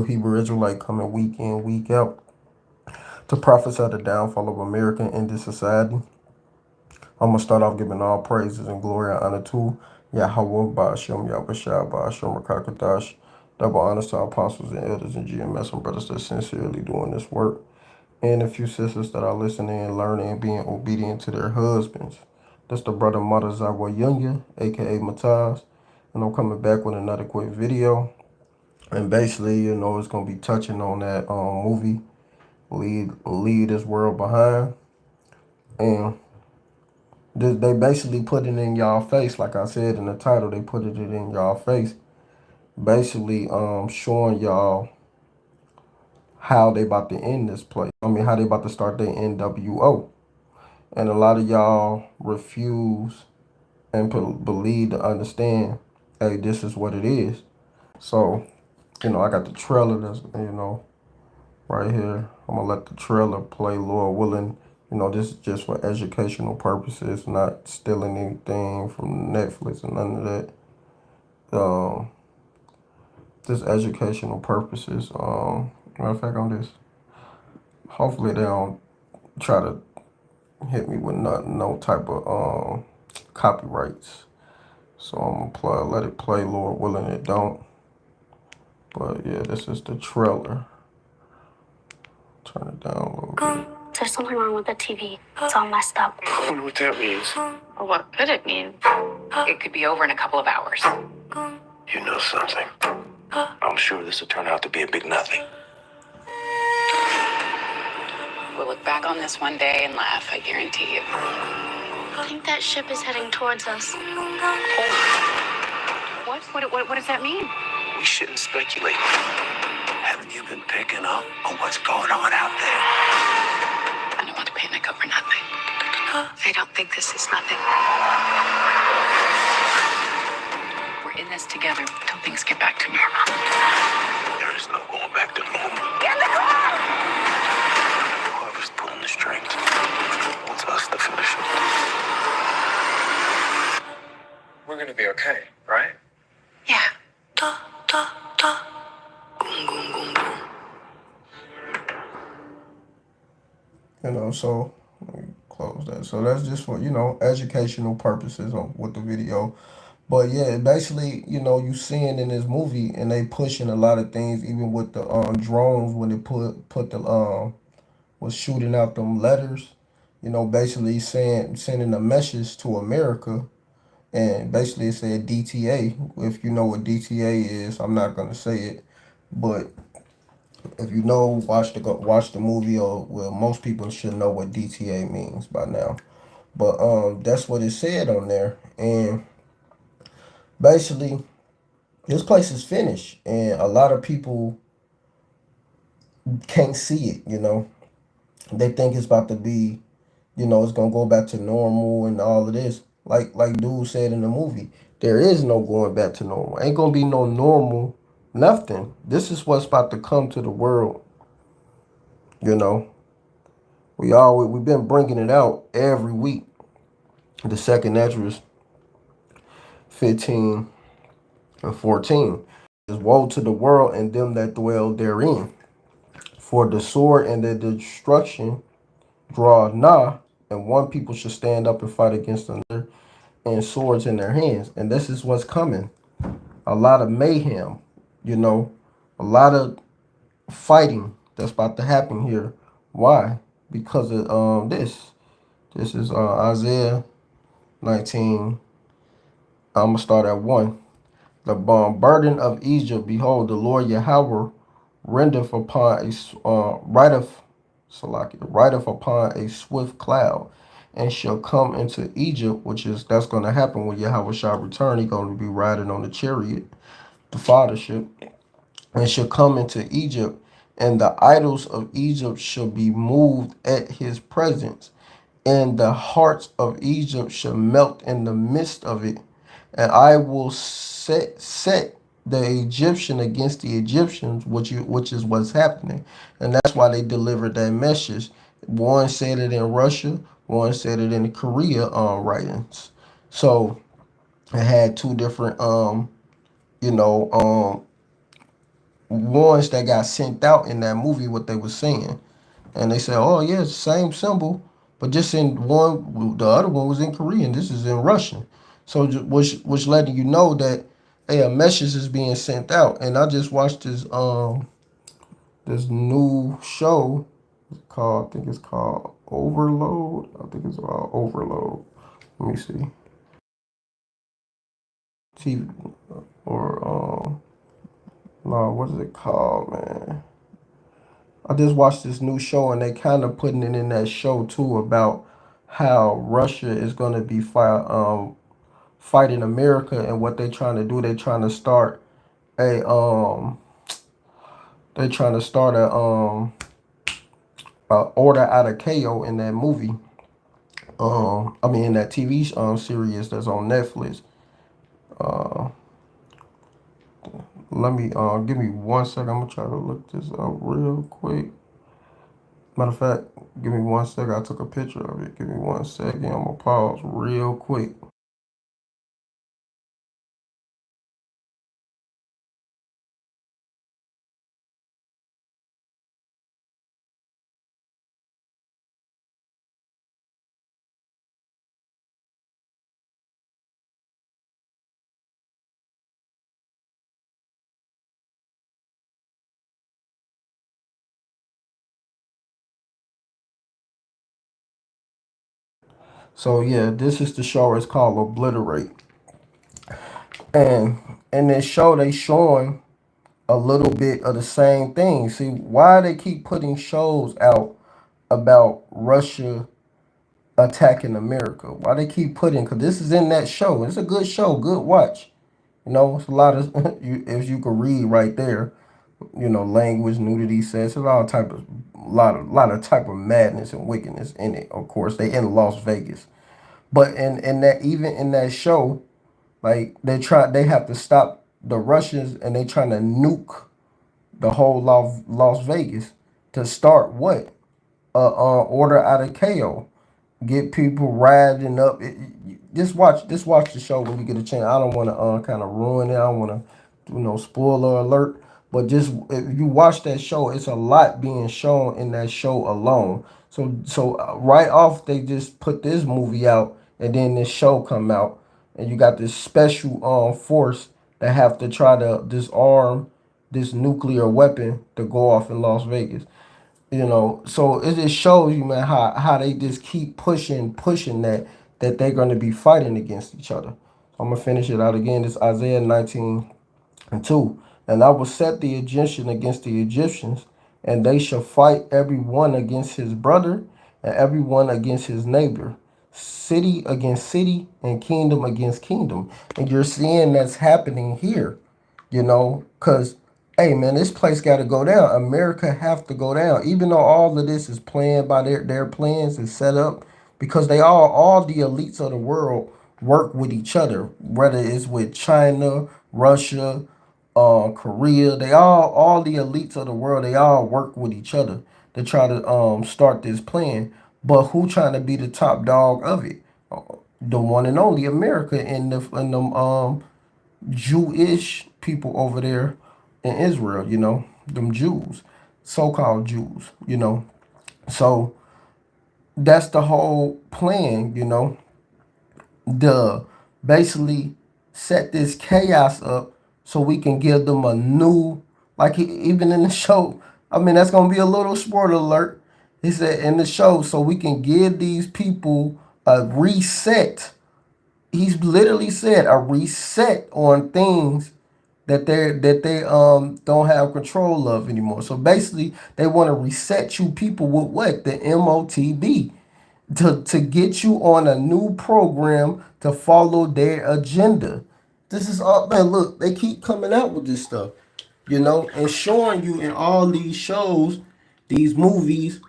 Hebrew Israelite coming week in, week out to prophesy the downfall of American Indian society. I'm going to start off giving all praises and glory and honor to Yahawah Ba'ashem, Yahweh Ba'ashem, Rakakadash. Double honors to our apostles and elders and GMS and brothers that sincerely doing this work. And a few sisters that are listening and learning and being obedient to their husbands. That's the brother Mata Zawa Yunya, aka Mataz. And I'm coming back with another quick video. And basically, it's gonna be touching on that movie, Leave This World Behind. And they basically put it in y'all face, like I said in the title, they put it in y'all face. Basically, showing y'all how they about to end this place. I mean, how they about to start their NWO. And a lot of y'all refuse and believe to understand, hey, this is what it is. So, I got the trailer that's, right here. I'm going to let the trailer play, Lord willing. This is just for educational purposes, not stealing anything from Netflix and none of that. Just educational purposes. Matter of fact, on this, hopefully they don't try to hit me with no type of copyrights. So I'm gonna let it play, Lord willing it don't. But yeah, this is the trailer. Turn it down a little bit. There's something wrong with the TV. It's all messed up. I wonder what that means. Well, what could it mean? It could be over in a couple of hours. You know something. I'm sure this will turn out to be a big nothing. We'll look back on this one day and laugh, I guarantee you. I think that ship is heading towards us. What? What does that mean? We shouldn't speculate. Haven't you been picking up on what's going on out there? I don't want to panic over nothing. I don't think this is nothing. We're in this together until things get back to normal. There is no going back to normal. Get in the car! Whoever's pulling the strings wants us to finish it. We're gonna be okay, right? Yeah. Boom, boom, boom, boom. So let me close that. So that's just for, educational purposes with the video. But yeah, basically, you seeing in this movie and they pushing a lot of things, even with the drones when they put the was shooting out them letters, basically sending a message to America. And basically it said DTA. If you know what DTA is, I'm not gonna say it, but if you know, watch the movie, or well, most people should know what DTA means by now. But that's what it said on there, and basically this place is finished, and a lot of people can't see it. They think it's about to be, it's gonna go back to normal and all of this. Like dude said in the movie, there is no going back to normal. Ain't gonna be no normal, nothing. This is what's about to come to the world. You know, we've been bringing it out every week. The second Esdras 15 and 14 is woe to the world and them that dwell therein. For the sword and the destruction draw nigh, and one people should stand up and fight against another, and swords in their hands. And this is what's coming. A lot of mayhem, a lot of fighting that's about to happen here. Why? Because of this. This is Isaiah 19. I'm going to start at 1. The burden of Egypt, behold, the Lord Yahweh rendeth upon rideth upon a swift cloud, and shall come into Egypt, that's going to happen when Yahweh shall return. He's going to be riding on the chariot, the fathership, and shall come into Egypt, and the idols of Egypt shall be moved at his presence, and the hearts of Egypt shall melt in the midst of it, and I will set the Egyptian against the Egyptians, which is what's happening, and that's why they delivered that message. One said it in Russia, one said it in the Korea writings. So it had two different ones that got sent out in that movie what they were saying, and they said, "Oh yeah, it's the same symbol, but just in one, the other one was in Korean. This is in Russian." So which letting you know that hey, a message is being sent out. And I just watched this new show called, I think it's called Overload. I think it's called Overload. Let me see. TV or no, what is it called, man? I just watched this new show and they kind of putting it in that show too about how Russia is going to be fighting America and what they trying to do. They trying to start a they trying to start a order out of KO in that movie. I mean in that TV series that's on Netflix. Uh, Let me give me 1 second. I'm gonna try to look this up real quick. Matter of fact, give me 1 second. I took a picture of it. Give me 1 second. I'm gonna pause real quick. So yeah, this is the show. It's called Obliterate, and in this show they showing a little bit of the same thing. See why they keep putting shows out about Russia attacking America? Why they keep putting? Because this is in that show. It's a good show, good watch. You know, it's a lot of if you could read right there. You know, language, nudity, sex, there's all type of lot of type of madness and wickedness in it. Of course, they in Las Vegas, but in that even in that show, like they have to stop the Russians and they trying to nuke the whole Las Vegas to start what order out of KO, get people riding up. Just watch the show when you get a chance. I don't want to kind of ruin it. I don't want to spoiler alert. But just if you watch that show, it's a lot being shown in that show alone. So right off they just put this movie out and then this show come out and you got this special force that have to try to disarm this nuclear weapon to go off in Las Vegas. So it just shows you, man, how they just keep pushing that they're going to be fighting against each other. So I'm gonna finish it out again. This Isaiah 19:2, and I will set the Egyptian against the Egyptians, and they shall fight every one against his brother, and every one against his neighbor, city against city, and kingdom against kingdom. And you're seeing that's happening here, because hey man, this place got to go down. America have to go down, even though all of this is planned by their plans and set up, because they all the elites of the world work with each other, whether it's with China, Russia, Korea. They all the elites of the world. They all work with each other to try to start this plan. But who trying to be the top dog of it? The one and only America and the Jewish people over there in Israel, them Jews, so-called Jews, So that's the whole plan, to basically set this chaos up so we can give them a new, like even in the show, I mean, that's going to be a little spoiler alert. He said in the show, so we can give these people a reset. He's literally said a reset on things that they don't have control of anymore. So basically, they want to reset you people with what? The MOTB to get you on a new program to follow their agenda. This is all, man. Look, they keep coming out with this stuff, and showing you in all these shows, these movies.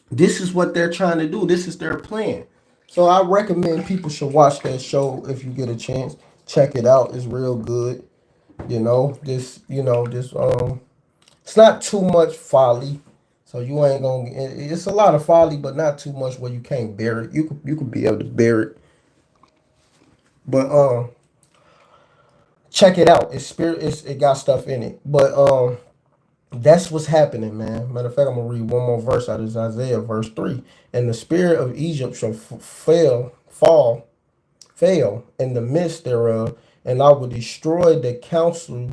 This is what they're trying to do. This is their plan. So I recommend people should watch that show if you get a chance. Check it out. It's real good. This it's not too much folly. So you ain't gonna it's a lot of folly, but not too much where you can't bear it. You could be able to bear it. But check it out. It got stuff in it. But That's what's happening, man. Matter of fact, I'm gonna read one more verse out of Isaiah, verse 3. And the spirit of Egypt shall fail in the midst thereof, and I will destroy the counsels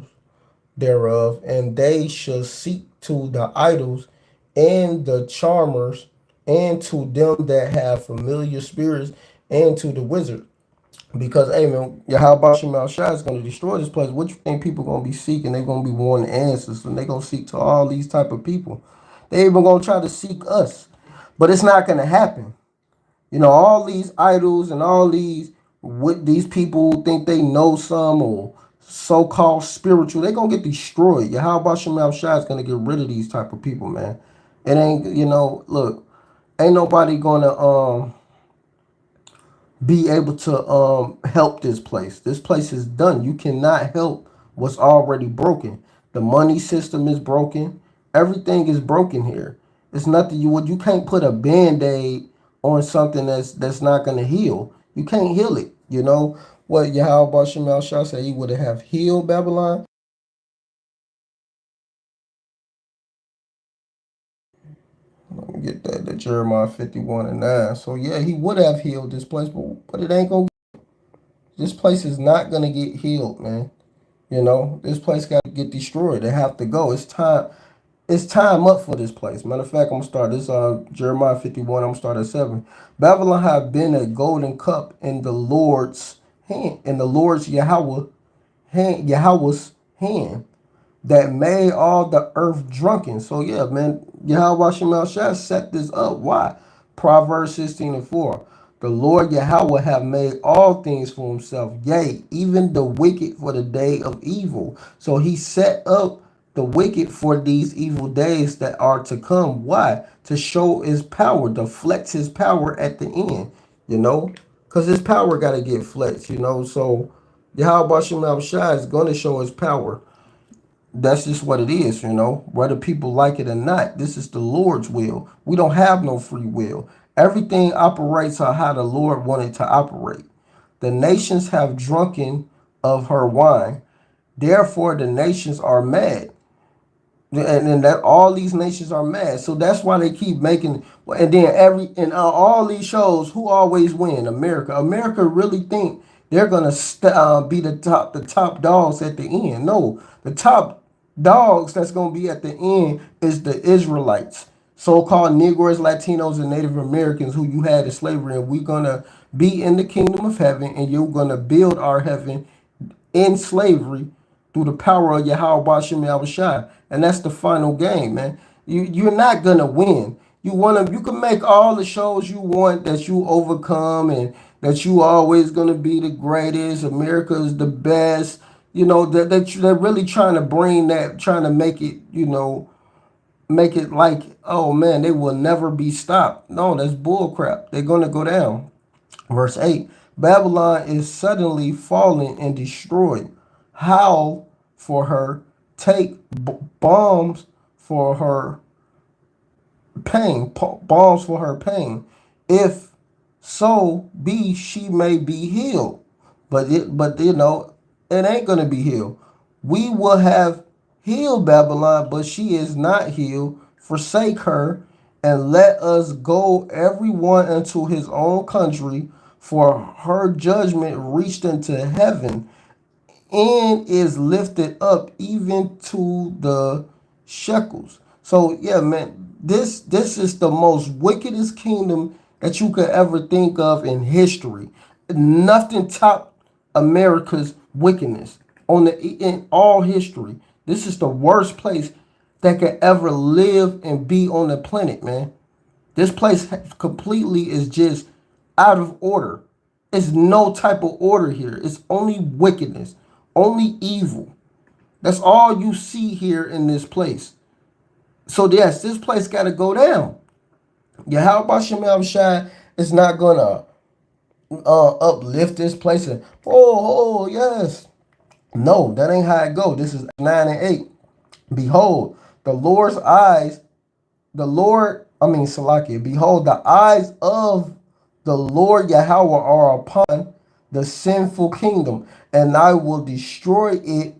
thereof, and they shall seek to the idols and the charmers, and to them that have familiar spirits, and to the wizard. Because, hey, man, Yahweh Shemal Shai is going to destroy this place. What you think people going to be seeking? They're going to be wanting answers, and they're going to seek to all these type of people. They even going to try to seek us. But it's not going to happen. You know, all these idols and all these people who think they know some or so-called spiritual, they going to get destroyed. Yahweh Shemal Shai is going to get rid of these type of people, man. It ain't, look, ain't nobody going to, be able to help this place. This place is done. You cannot help what's already broken. The money system is broken. Everything is broken here. It's nothing you can't put a band-aid on something that's not gonna heal. You can't heal it. You know what Yahweh Shemal Shah said he would have healed Babylon. Let me get that to Jeremiah 51 and 9. So yeah, he would have healed this place, but it ain't gonna this place is not gonna get healed, man. You know, this place got to get destroyed. They have to go. It's time. It's time up for this place. Matter of fact, I'm gonna start this Jeremiah 51. I'm gonna start at 7. Babylon have been a golden cup in the Lord's hand, in the Lord's Yahweh's hand, that made all the earth drunken. So yeah, man, Yahweh Shemal Shah set this up. Why? Proverbs 16 and 4. The Lord Yahweh have made all things for himself, yea, even the wicked for the day of evil. So he set up the wicked for these evil days that are to come. Why? To show his power, to flex his power at the end, you know? Because his power got to get flexed, you know? So Yahweh Shemal Shah is going to show his power. That's just what it is, you know, whether people like it or not. This is the Lord's will. We don't have no free will. Everything operates on how the Lord wanted to operate. The nations have drunken of her wine. Therefore, the nations are mad. And that all these nations are mad, so that's why they keep making. And then all these shows, who always win? America. America really think they're gonna be the top dogs at the end. No, the top dogs that's gonna be at the end is the Israelites, so-called Negroes, Latinos, and Native Americans who you had in slavery, and we're gonna be in the kingdom of heaven, and you're gonna build our heaven in slavery through the power of Yahweh Bashem Yahushai. And that's the final game, man. You're not gonna win. You can make all the shows you want that you overcome and that you always gonna be the greatest. America is the best. You know, they're really trying to bring that, trying to make it, make it like, oh man, they will never be stopped. No, that's bullcrap. They're gonna go down. Verse 8. Babylon is suddenly fallen and destroyed. Howl for her, take bombs for her pain, bombs for her pain. If so be she may be healed. But it ain't gonna be healed. We will have healed Babylon, but she is not healed. Forsake her, and let us go every one into his own country, for her judgment reached into heaven and is lifted up even to the shekels. So yeah, man, this is the most wickedest kingdom that you could ever think of in history. Nothing top America's wickedness in all history. This is the worst place that could ever live and be on the planet, man. This place completely is just out of order. It's no type of order here. It's only wickedness, only evil. That's all you see here in this place. So yes, this place got to go down. Yahweh Shem Shai is not gonna uplift this place and yes. No, that ain't how it go. This is 9 and 8. Behold, the Lord's eyes Salakia, behold, the eyes of the Lord Yahweh are upon the sinful kingdom, and I will destroy it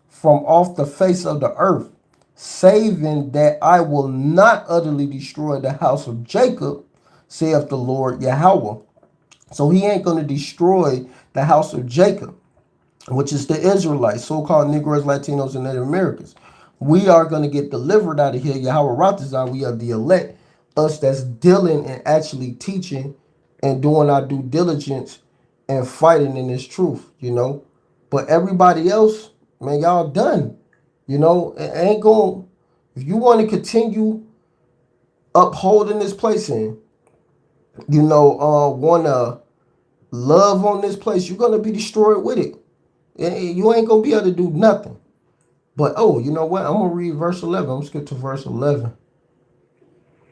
from off the face of the earth. saving that I will not utterly destroy the house of Jacob, saith the Lord Yahweh. So he ain't going to destroy the house of Jacob, which is the Israelites, so-called Negroes, Latinos, and Native Americans. We are going to get delivered out of here. Yahweh Ratazah, we are the elect. Us that's dealing and actually teaching and doing our due diligence and fighting in this truth, you know. But everybody else, man, y'all done. You know, it ain't going, if you want to continue upholding this place and, you know, want to love on this place, you're going to be destroyed with it. You ain't going to be able to do nothing. But, oh, you know what? I'm going to read verse 11. I'm going to skip to verse 11.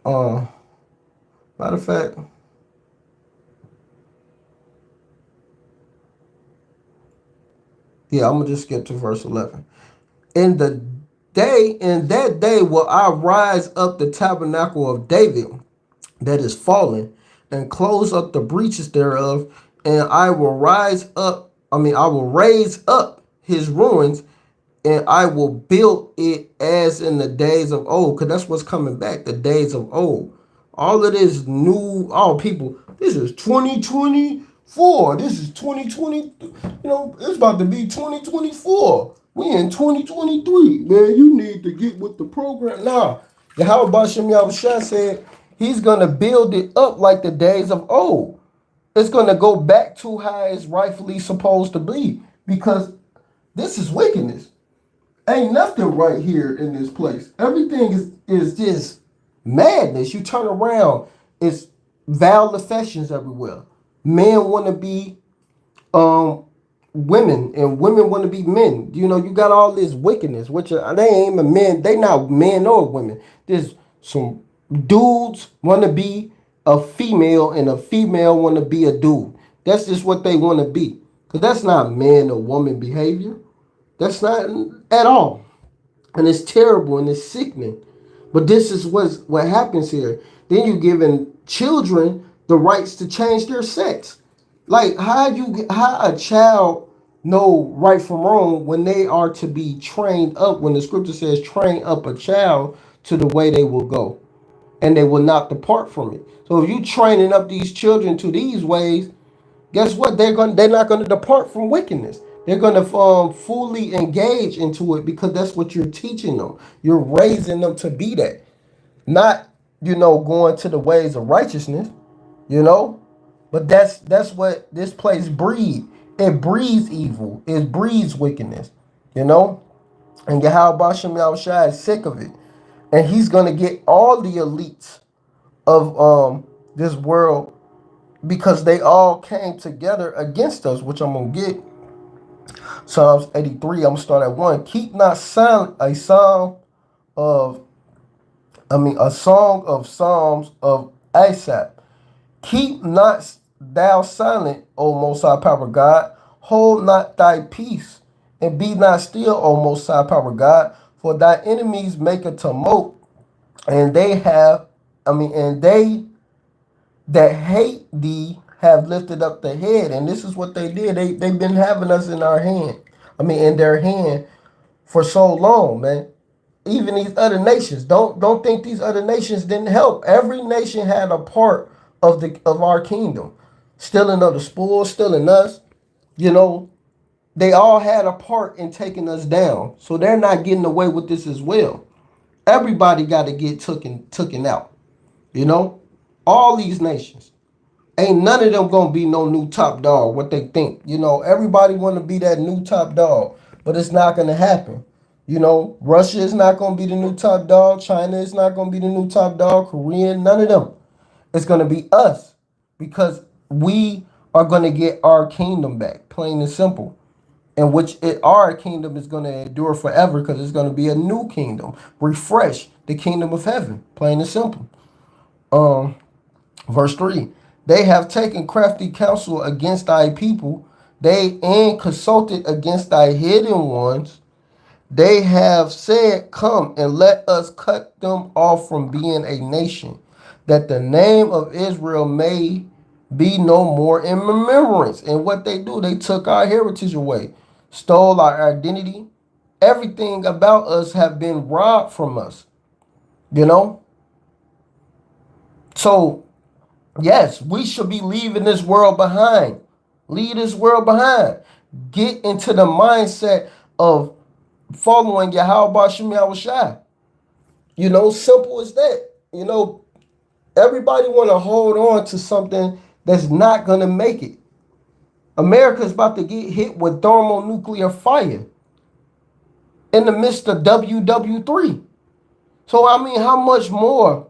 Matter of fact, yeah, I'm going to just skip to verse 11. In that day will I rise up the tabernacle of David that is fallen, and close up the breaches thereof, and I will I will raise up his ruins, and I will build it as in the days of old. Because that's what's coming back, the days of old. All of this new, all people, this is 2024. This is 2020. You know, it's about to be 2024. We in 2023. Man, you need to get with the program. Nah, Yahweh Bashem Yahushua said he's going to build it up like the days of old. It's going to go back to how it's rightfully supposed to be. Because this is wickedness. Ain't nothing right here in this place. Everything is just madness. You turn around, it's vile affections everywhere. Men want to be women, and women want to be men. You know, you got all this wickedness, which they ain't even men. They not men or women. There's some dudes want to be a female, and a female want to be a dude. That's just what they want to be. Because that's not man or woman behavior. That's not at all. And it's terrible and it's sickening. But this is what happens here. Then you're giving children the rights to change their sex. Like how a child know right from wrong when they are to be trained up, when the scripture says train up a child to the way they will go, and they will not depart from it. So if you training up these children to these ways, guess what? They're not gonna depart from wickedness. They're gonna fully engage into it because that's what you're teaching them. You're raising them to be that, not going to the ways of righteousness. You know, but that's what this place breeds. It breeds evil. It breeds wickedness. You know, and Yahweh Bashem Yahushua is sick of it, and he's gonna get all the elites of this world because they all came together against us, which I'm going to get. Psalms 83, I'm going to start at 1. Keep not silent a song of Psalms of Asaph. Keep not thou silent, O Most High Power God. Hold not thy peace, and be not still, O Most High Power God. For thy enemies make a tumult, and they that hate thee have lifted up the head. And this is what they did. They've been having us in their hand for so long, man. Even these other nations. Don't think these other nations didn't help. Every nation had a part of our kingdom. Stealing of the spoil, stealing us. You know, they all had a part in taking us down. So they're not getting away with this as well. Everybody got to get taken out. You know, all these nations. Ain't none of them gonna be no new top dog. What they think, everybody want to be that new top dog, but it's not gonna happen. Russia is not gonna be the new top dog. China is not gonna be the new top dog. Korean, none of them. It's gonna be us because we are gonna get our kingdom back, plain and simple. And our kingdom is gonna endure forever because it's gonna be a new kingdom, refresh the kingdom of heaven, plain and simple. Verse 3, they have taken crafty counsel against thy people. They and consulted against thy hidden ones. They have said, come and let us cut them off from being a nation, that the name of Israel may be no more in remembrance. And what they do, they took our heritage away, stole our identity. everything about us have been robbed from us, you know? So, yes, we should be leaving this world behind. Leave this world behind. Get into the mindset of following YAHAWASHI. You know, simple as that. You know, everybody want to hold on to something that's not going to make it. America's about to get hit with thermonuclear fire in the midst of WW3. So, I mean, how much more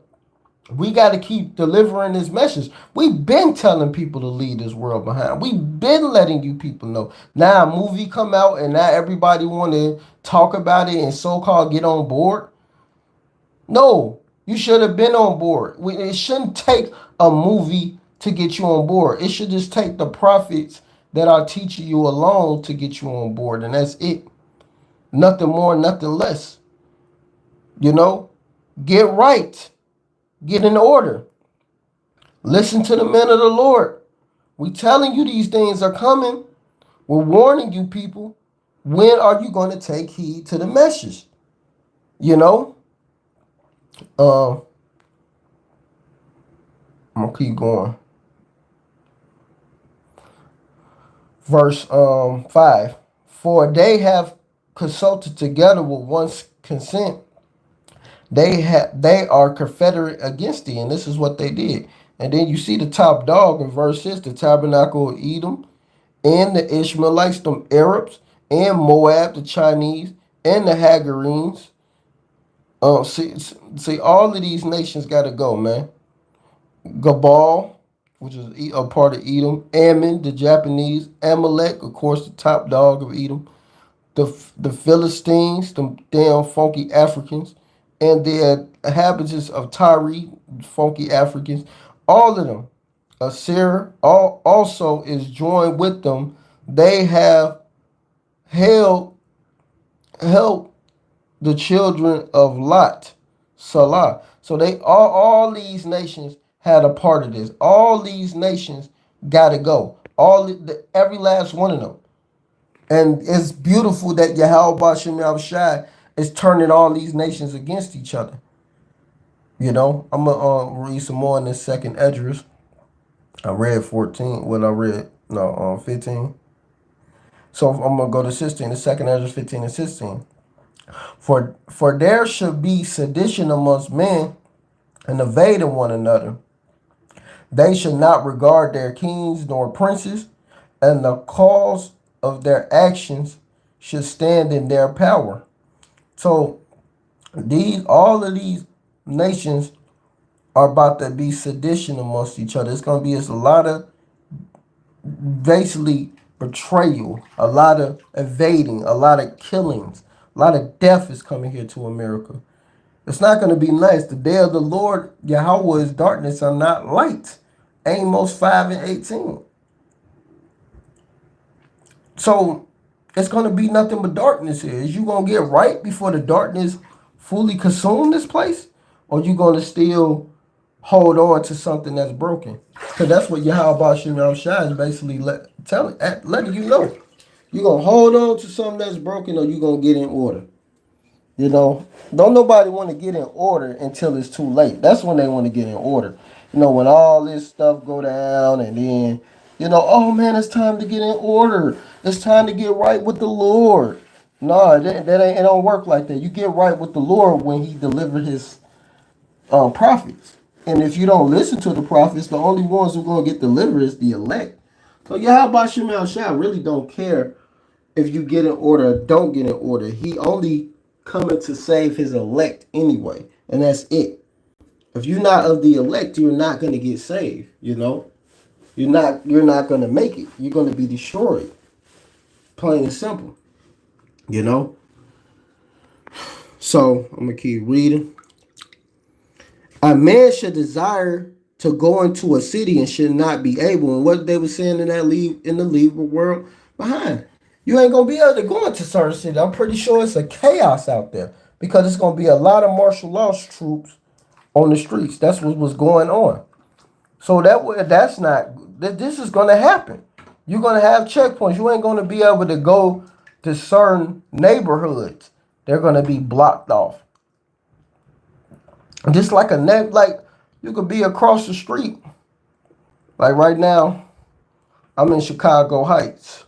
we got to keep delivering this message? We've been telling people to leave this world behind. We've been letting you people know. Now a movie come out and now everybody want to talk about it and so-called get on board. No, you should have been on board. It shouldn't take a movie to get you on board. It should just take the prophets that are teaching you alone to get you on board. And that's it. Nothing more, nothing less. You know, get right. Get in order. Listen to the men of the Lord. We telling you these things are coming. We're warning you people. When are you going to take heed to the message? You know? I'm going to keep going. Verse 5. For they have consulted together with one consent. They are confederate against thee, and this is what they did. And then you see the top dog in verse 6, the tabernacle of Edom, and the Ishmaelites, them Arabs, and Moab, the Chinese, and the Hagarenes. See, all of these nations got to go, man. Gabal, which is a part of Edom, Ammon, the Japanese, Amalek, of course, the top dog of Edom, the Philistines, the damn funky Africans, and the inhabitants of Tyre, funky Africans, all of them. Assyria also is joined with them. They have helped the children of Lot, Salah. So they all these nations had a part of this. All these nations got to go. Every last one of them. And it's beautiful that YAHAWASHI is turning all these nations against each other. You know, I'm going to read some more in this second Esdras. I read 14. Well, I read, no, 15. So I'm going to go to 16. The second Esdras 15 and 16. For there should be sedition amongst men and evading one another. They should not regard their kings nor princes, and the cause of their actions should stand in their power. So all of these nations are about to be sedition amongst each other. It's going to be a lot of basically betrayal, a lot of evading, a lot of killings, a lot of death is coming here to America. It's not going to be nice. The day of the Lord, Yahweh, is darkness and not light. Amos 5 and 18. So it's going to be nothing but darkness here. Is you going to get right before the darkness fully consume this place? Or you going to still hold on to something that's broken? Because that's what YAHAWASHI is basically letting you know. You going to hold on to something that's broken, or you going to get in order. You know, don't nobody want to get in order until it's too late. That's when they want to get in order. You know, when all this stuff go down and then, you know, oh man, it's time to get in order. It's time to get right with the Lord. No, it don't work like that. You get right with the Lord when he delivered his prophets. And if you don't listen to the prophets, the only ones who are going to get delivered is the elect. So YAHAWASHI really don't care if you get in order or don't get in order. He only coming to save his elect anyway. And that's it. If you're not of the elect, you're not going to get saved, you know. You're not going to make it. You're going to be destroyed. Plain and simple. You know. So, I'm going to keep reading. A man should desire to go into a city and should not be able. And what they were saying in the leave world behind. You ain't going to be able to go into certain cities. I'm pretty sure it's a chaos out there. Because it's going to be a lot of martial law troops on the streets. That's what was going on. So that's not, this is going to happen. You're going to have checkpoints. You ain't going to be able to go to certain neighborhoods. They're going to be blocked off. Just like like you could be across the street. Like right now, I'm in Chicago Heights.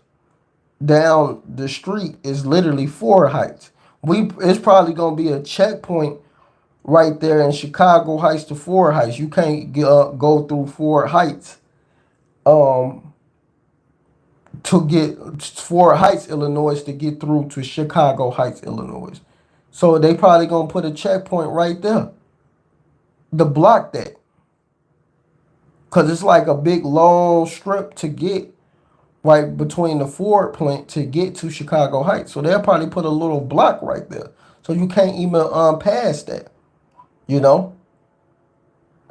Down the street is literally Ford Heights. It's probably gonna be a checkpoint right there in Chicago Heights to Ford Heights. You can't go through Ford Heights um, to get Ford Heights, Illinois, to get through to Chicago Heights, Illinois. So they probably gonna put a checkpoint right there to block that, cause it's like a big long strip to get right between the Ford plant to get to Chicago Heights. So they'll probably put a little block right there, so you can't even pass that, you know,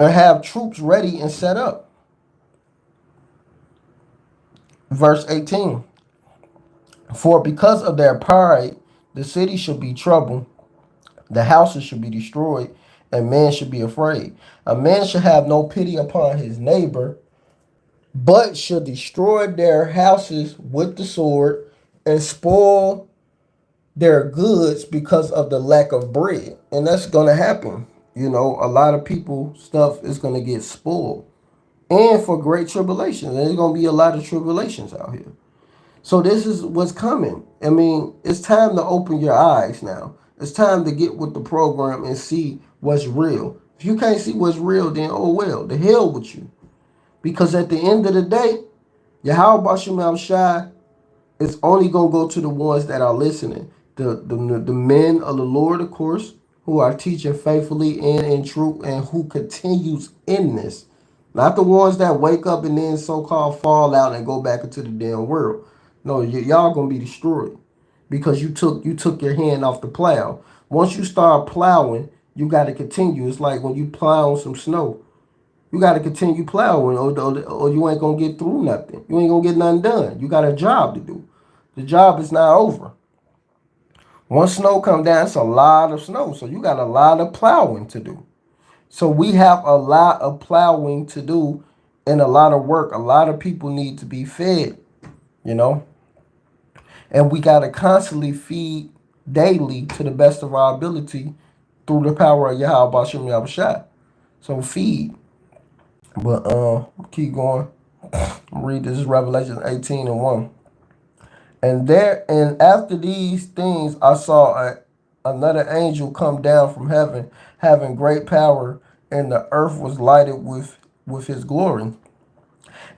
and have troops ready and set up. Verse 18. For because of their pride, the city should be troubled, the houses should be destroyed, and men should be afraid. A man should have no pity upon his neighbor, but should destroy their houses with the sword and spoil their goods because of the lack of bread. And that's going to happen. You know, a lot of people stuff is going to get spoiled. And for great tribulations. And there's going to be a lot of tribulations out here. So this is what's coming. I mean, it's time to open your eyes now. It's time to get with the program and see what's real. If you can't see what's real, then oh well, the hell with you. Because at the end of the day, YAHAWASHI is only going to go to the ones that are listening. The men of the Lord, of course, who are teaching faithfully and in truth and who continues in this. Not the ones that wake up and then so-called fall out and go back into the damn world. No, y'all going to be destroyed because you took your hand off the plow. Once you start plowing, you got to continue. It's like when you plow on some snow. You got to continue plowing or you ain't going to get through nothing. You ain't going to get nothing done. You got a job to do. The job is not over. Once snow come down, it's a lot of snow. So you got a lot of plowing to do. So we have a lot of plowing to do and a lot of work. A lot of people need to be fed, you know. And we got to constantly feed daily to the best of our ability through the power of YAHAWASHI. So feed. But keep going. Read this is Revelation 18:1. And after these things I saw another angel come down from heaven, having great power, and the earth was lighted with his glory.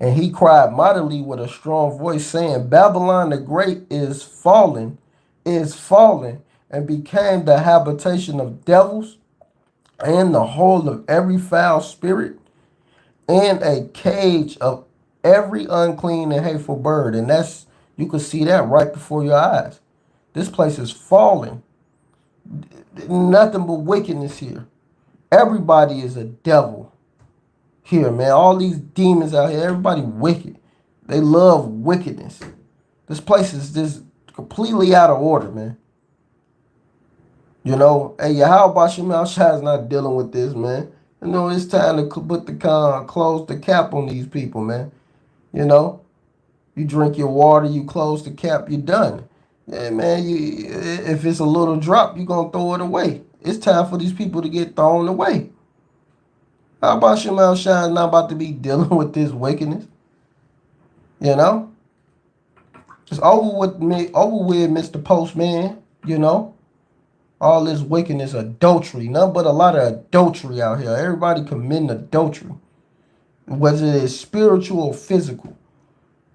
And he cried mightily with a strong voice, saying, Babylon the Great is fallen, and became the habitation of devils, and the hole of every foul spirit, and a cage of every unclean and hateful bird. And you can see that right before your eyes. This place is falling. Nothing but wickedness here. Everybody is a devil here, man. All these demons out here, everybody wicked. They love wickedness. This place is just completely out of order, man. You know, hey, YAHAWASHI is not dealing with this, man. You know, it's time to close the cap on these people, man. You know, you drink your water, you close the cap, you're done. Yeah, man, if it's a little drop, you're going to throw it away. It's time for these people to get thrown away. YAHAWASHI is not about to be dealing with this wickedness. You know? It's over with, Mr. Postman, you know? All this wickedness, adultery, nothing but a lot of adultery out here. Everybody committing adultery, whether it is spiritual or physical.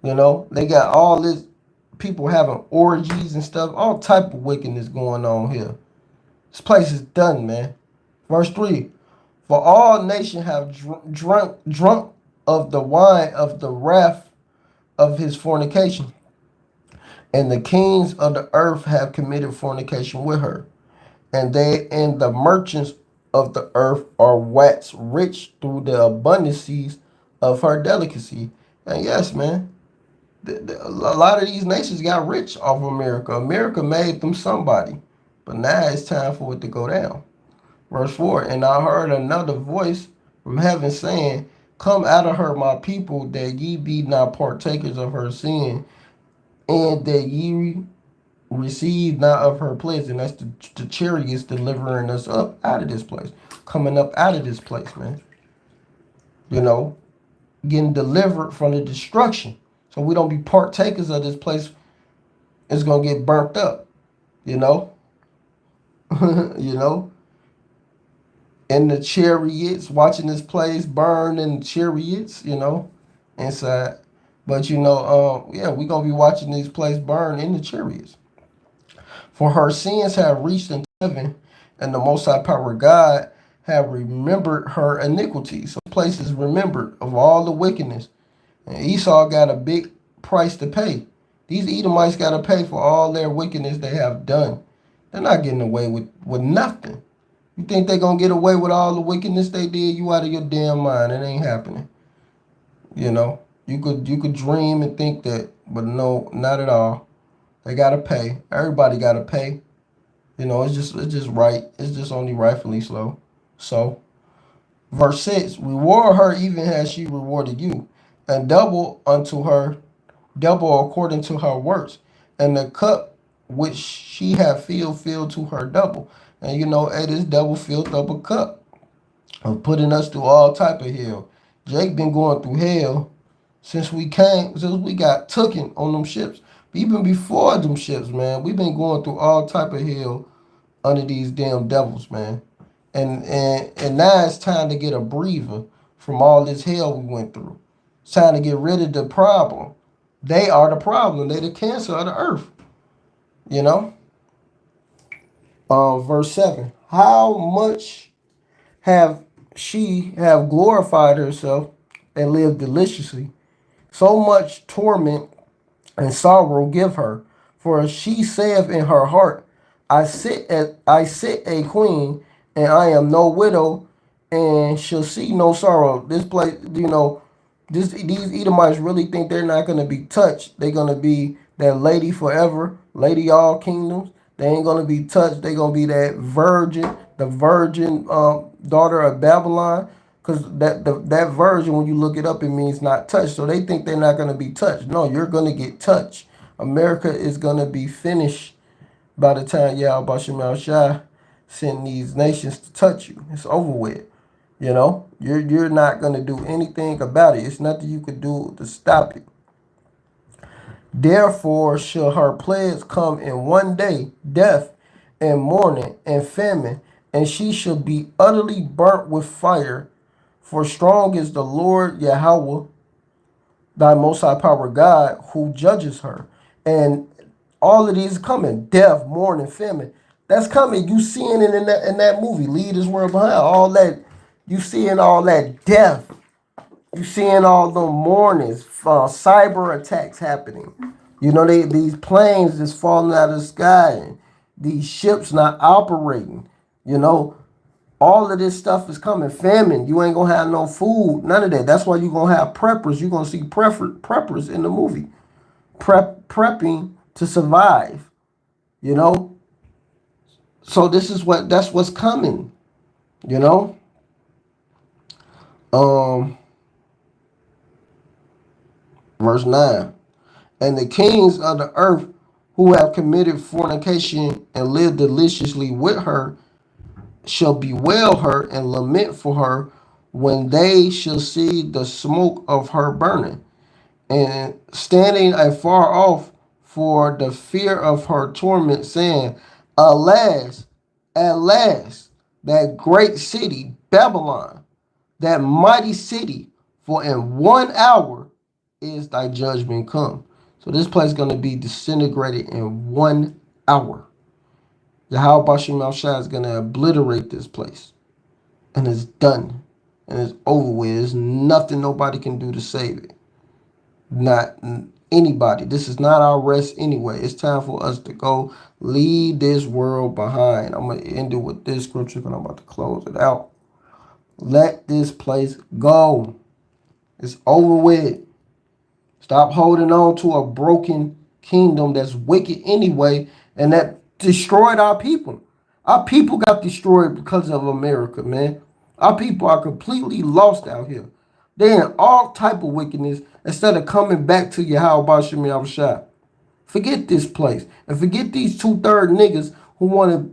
You know, they got all this people having orgies and stuff, all type of wickedness going on here. This place is done, man. Verse 3: For all nations have drunk of the wine of the wrath of his fornication, and the kings of the earth have committed fornication with her. And the merchants of the earth are waxed rich through the abundancies of her delicacy. And yes, man, a lot of these nations got rich off of America. America made them somebody. But now it's time for it to go down. Verse 4, and I heard another voice from heaven saying, Come out of her, my people, that ye be not partakers of her sin, and that ye receive not of her pledge, and that's the chariots delivering us up out of this place, coming up out of this place, man. You know, getting delivered from the destruction, so we don't be partakers of this place. It's gonna get burnt up, you know. You know, in the chariots, watching this place burn in chariots, you know, inside. But yeah, we gonna be watching this place burn in the chariots. For her sins have reached into heaven, and the Most High Power God have remembered her iniquities. So this place is remembered of all the wickedness. And Esau got a big price to pay. These Edomites got to pay for all their wickedness they have done. They're not getting away with nothing. You think they're going to get away with all the wickedness they did? You out of your damn mind. It ain't happening. You know, you could dream and think that, but no, not at all. They got to pay. Everybody got to pay. You know, it's just right. It's just only rightfully so. So, verse 6, reward her even as she rewarded you, and double unto her, double according to her works, and the cup which she hath filled to her double. And hey, this double filled up a cup of putting us through all type of hell. Jake been going through hell since we got tooken on them ships. Even before them ships, man, we've been going through all type of hell under these damn devils, man. And now it's time to get a breather from all this hell we went through. It's time to get rid of the problem. They are the problem. They the cancer of the earth. You know? Verse 7. How much have she have glorified herself and lived deliciously? So much torment and sorrow give her. For she saith in her heart, I sit a queen, and I am no widow, and shall see no sorrow. This place, these Edomites really think they're not gonna be touched. They're gonna be that lady forever, lady all kingdoms. They ain't gonna be touched. They're gonna be that virgin, the virgin daughter of Babylon. Because that virgin, when you look it up, it means not touched. So they think they're not gonna be touched. No, you're gonna get touched. America is gonna be finished by the time YAHAWASHI send these nations to touch you. It's over with. You're not gonna do anything about it. It's nothing you could do to stop it. Therefore shall her plagues come in one day, death and mourning and famine, and she shall be utterly burnt with fire. For strong is the Lord Yahweh, thy most high power God, who judges her. And all of these coming, death, mourning, famine. That's coming. You seeing it in that movie, Leave This World Behind. All that, you seeing all that death. You seeing all the mournings, cyber attacks happening. These planes just falling out of the sky, and these ships not operating. All of this stuff is coming. Famine. You ain't gonna have no food. None of that. That's why you're gonna have preppers. You're gonna see preppers in the movie. Prepping to survive. So that's what's coming. You know? Verse 9. And the kings of the earth who have committed fornication and lived deliciously with her shall bewail her and lament for her when they shall see the smoke of her burning, and standing afar off for the fear of her torment, saying, Alas, at last, that great city, Babylon, that mighty city, for in 1 hour is thy judgment come. So this place is going to be disintegrated in 1 hour. YAHAWASHI is going to obliterate this place. And it's done. And it's over with. There's nothing nobody can do to save it. Not anybody. This is not our rest anyway. It's time for us to go leave this world behind. I'm going to end it with this scripture, but I'm about to close it out. Let this place go. It's over with. Stop holding on to a broken kingdom that's wicked anyway, and that destroyed our people. Our people got destroyed because of America, man. Our people are completely lost out here. They're in all type of wickedness instead of coming back to YAHAWASHI. Forget this place. And forget these 2/3 niggas who want to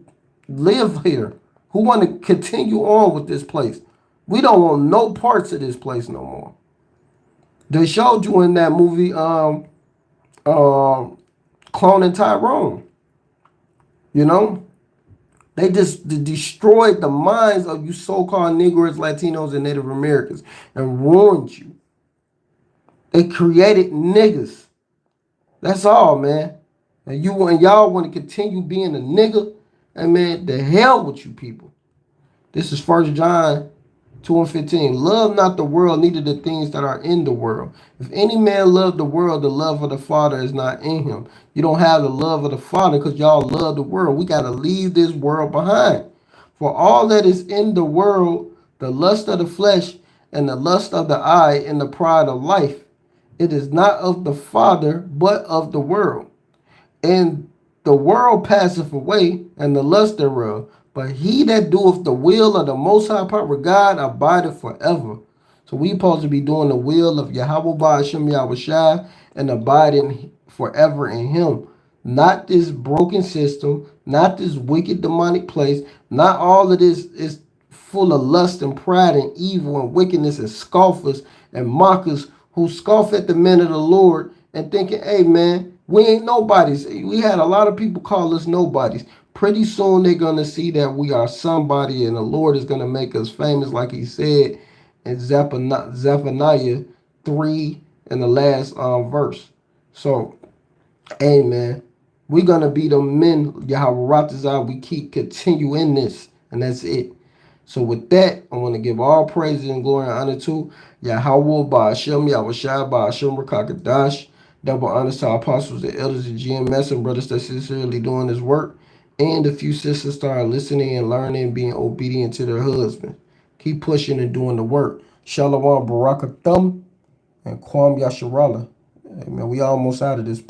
live here, who want to continue on with this place. We don't want no parts of this place no more. They showed you in that movie, Cloning Tyrone. You know? They just destroyed the minds of you so-called Negroes, Latinos, and Native Americans and ruined you. They created niggas. That's all, man. And y'all want to continue being a nigga, and man, the hell with you people. This is 1 John 2:15. Love not the world, neither the things that are in the world. If any man love the world, the love of the Father is not in him. You don't have the love of the Father because y'all love the world. We got to leave this world behind. For all that is in the world, the lust of the flesh and the lust of the eye and the pride of life, it is not of the Father, but of the world. And the world passeth away, and the lust thereof. But he that doeth the will of the Most High Power God abideth forever. So we supposed to be doing the will of YAHAWASHI and abiding forever in him. Not this broken system, not this wicked demonic place, not all of this is full of lust and pride and evil and wickedness and scoffers and mockers who scoff at the men of the Lord and thinking, hey man, we ain't nobodies. We had a lot of people call us nobodies. Pretty soon they're going to see that we are somebody and the Lord is going to make us famous like he said in Zephaniah 3 in the last verse. So, hey man, we're going to be the men, Yahweh, we keep continue in this, and that's it. So with that, I want to give all praises and glory and honor to Yahweh Ba'ashem, Yahweh Shai Ba'ashem Rakakadash. Double honors to our apostles, the elders, the GMS, and brothers that sincerely doing this work. And a few sisters start listening and learning and being obedient to their husband. Keep pushing and doing the work. Shalom Barakathum and Kwam Yasharala. Hey, man, we almost out of this.